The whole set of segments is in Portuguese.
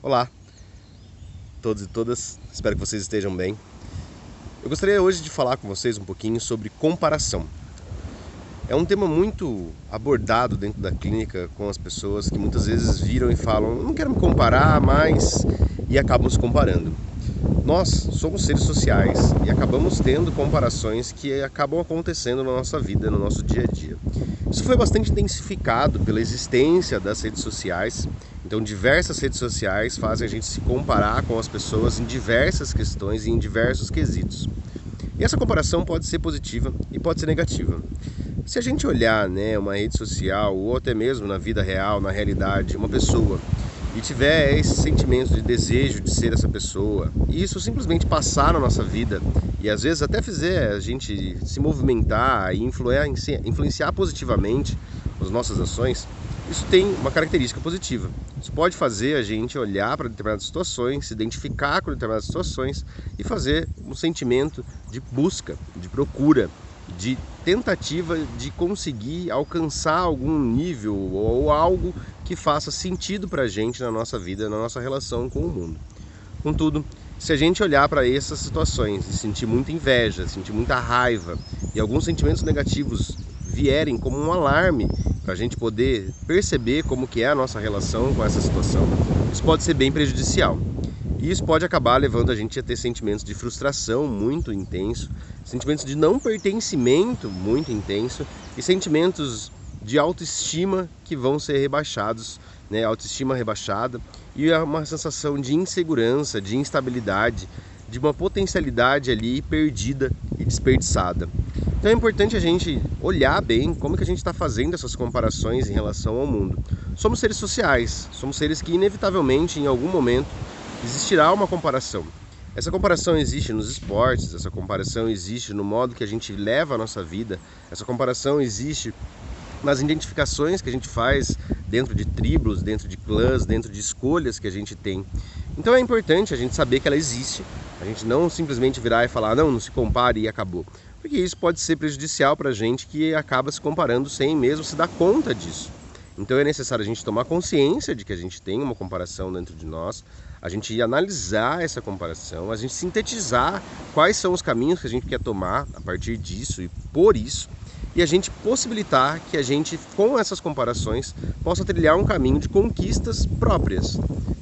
Olá, todos e todas, espero que vocês estejam bem. Eu gostaria hoje de falar com vocês um pouquinho sobre comparação. É um tema muito abordado dentro da clínica com as pessoas que muitas vezes viram e falam: não quero me comparar mais, e acabam se comparando. Nós somos seres sociais e acabamos tendo comparações que acabam acontecendo na nossa vida, no nosso dia a dia. Isso foi bastante intensificado pela existência das redes sociais. Então, diversas redes sociais fazem a gente se comparar com as pessoas em diversas questões e em diversos quesitos. E essa comparação pode ser positiva e pode ser negativa. Se a gente olhar, uma rede social ou até mesmo na vida real, na realidade, uma pessoa e tiver esse sentimento de desejo de ser essa pessoa, e isso simplesmente passar na nossa vida e às vezes até fizer a gente se movimentar e influenciar positivamente as nossas ações, isso tem uma característica positiva. Isso pode fazer a gente olhar para determinadas situações, se identificar com determinadas situações e fazer um sentimento de busca, de procura, de tentativa de conseguir alcançar algum nível ou algo que faça sentido para a gente na nossa vida, na nossa relação com o mundo. Contudo, se a gente olhar para essas situações e sentir muita inveja, sentir muita raiva e alguns sentimentos negativos vierem como um alarme para a gente poder perceber como que é a nossa relação com essa situação, isso pode ser bem prejudicial. E isso pode acabar levando a gente a ter sentimentos de frustração muito intenso, sentimentos de não pertencimento muito intenso e sentimentos de autoestima que vão ser rebaixados, autoestima rebaixada, e uma sensação de insegurança, de instabilidade, de uma potencialidade ali perdida e desperdiçada. Então é importante a gente olhar bem como que a gente está fazendo essas comparações em relação ao mundo. Somos seres sociais, somos seres que inevitavelmente em algum momento existirá uma comparação. Essa comparação existe nos esportes, essa comparação existe no modo que a gente leva a nossa vida, essa comparação existe nas identificações que a gente faz dentro de tribos, dentro de clãs, dentro de escolhas que a gente tem. Então é importante a gente saber que ela existe, a gente não simplesmente virar e falar, não se compare e acabou. Porque isso pode ser prejudicial para a gente que acaba se comparando sem mesmo se dar conta disso. Então é necessário a gente tomar consciência de que a gente tem uma comparação dentro de nós, a gente analisar essa comparação, a gente sintetizar quais são os caminhos que a gente quer tomar a partir disso e por isso, e a gente possibilitar que a gente, com essas comparações, possa trilhar um caminho de conquistas próprias,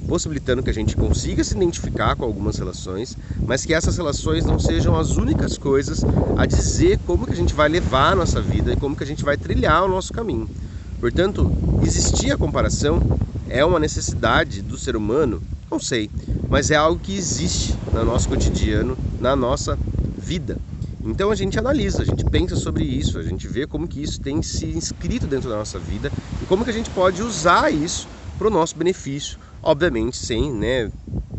possibilitando que a gente consiga se identificar com algumas relações, mas que essas relações não sejam as únicas coisas a dizer como que a gente vai levar a nossa vida e como que a gente vai trilhar o nosso caminho. Portanto, existir a comparação é uma necessidade do ser humano? Não sei, mas é algo que existe no nosso cotidiano, na nossa vida. Então a gente analisa, a gente pensa sobre isso, a gente vê como que isso tem se inscrito dentro da nossa vida e como que a gente pode usar isso para o nosso benefício, obviamente sem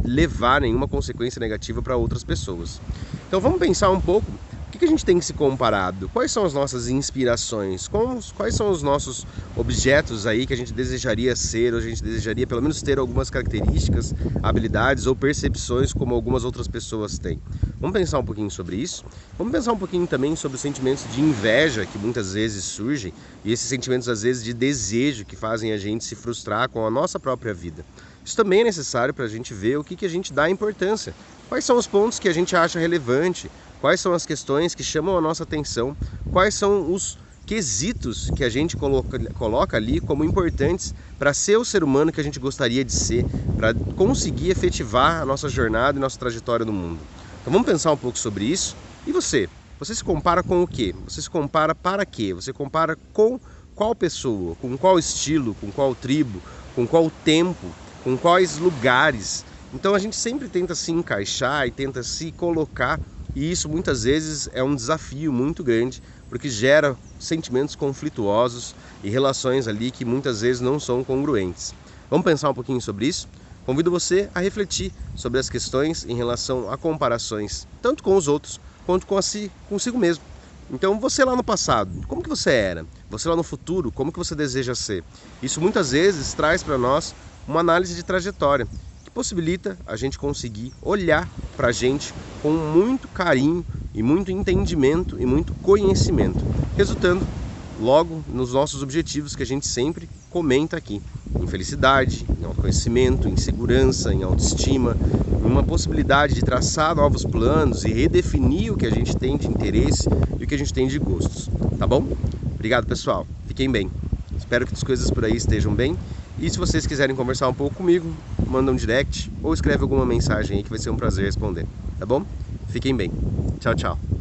levar nenhuma consequência negativa para outras pessoas. Então vamos pensar um pouco. O que a gente tem se comparado? Quais são as nossas inspirações? Quais são os nossos objetos aí que a gente desejaria ser, ou a gente desejaria pelo menos ter algumas características, habilidades ou percepções como algumas outras pessoas têm? Vamos pensar um pouquinho sobre isso? Vamos pensar um pouquinho também sobre os sentimentos de inveja que muitas vezes surgem e esses sentimentos às vezes de desejo que fazem a gente se frustrar com a nossa própria vida. Isso também é necessário para a gente ver o que a gente dá importância. Quais são os pontos que a gente acha relevante? Quais são as questões que chamam a nossa atenção? Quais são os quesitos que a gente coloca ali como importantes para ser o ser humano que a gente gostaria de ser, para conseguir efetivar a nossa jornada e nossa trajetória no mundo? Então vamos pensar um pouco sobre isso. E você? Você se compara com o quê? Você se compara para quê? Você compara com qual pessoa? Com qual estilo? Com qual tribo? Com qual tempo? Com quais lugares? Então a gente sempre tenta se encaixar e tenta se colocar, e isso muitas vezes é um desafio muito grande, porque gera sentimentos conflituosos e relações ali que muitas vezes não são congruentes. Vamos pensar um pouquinho sobre isso? Convido você a refletir sobre as questões em relação a comparações, tanto com os outros quanto consigo mesmo. Então você lá no passado, como que você era? Você lá no futuro, como que você deseja ser? Isso muitas vezes traz para nós uma análise de trajetória, que possibilita a gente conseguir olhar para a gente com muito carinho e muito entendimento e muito conhecimento, resultando logo nos nossos objetivos que a gente sempre comenta aqui. em felicidade, em autoconhecimento, em segurança, em autoestima, em uma possibilidade de traçar novos planos e redefinir o que a gente tem de interesse e o que a gente tem de gostos, tá bom? Obrigado, pessoal. Fiquem bem. Espero que as coisas por aí estejam bem. E se vocês quiserem conversar um pouco comigo, manda um direct ou escreve alguma mensagem aí que vai ser um prazer responder, tá bom? Fiquem bem. Tchau, tchau.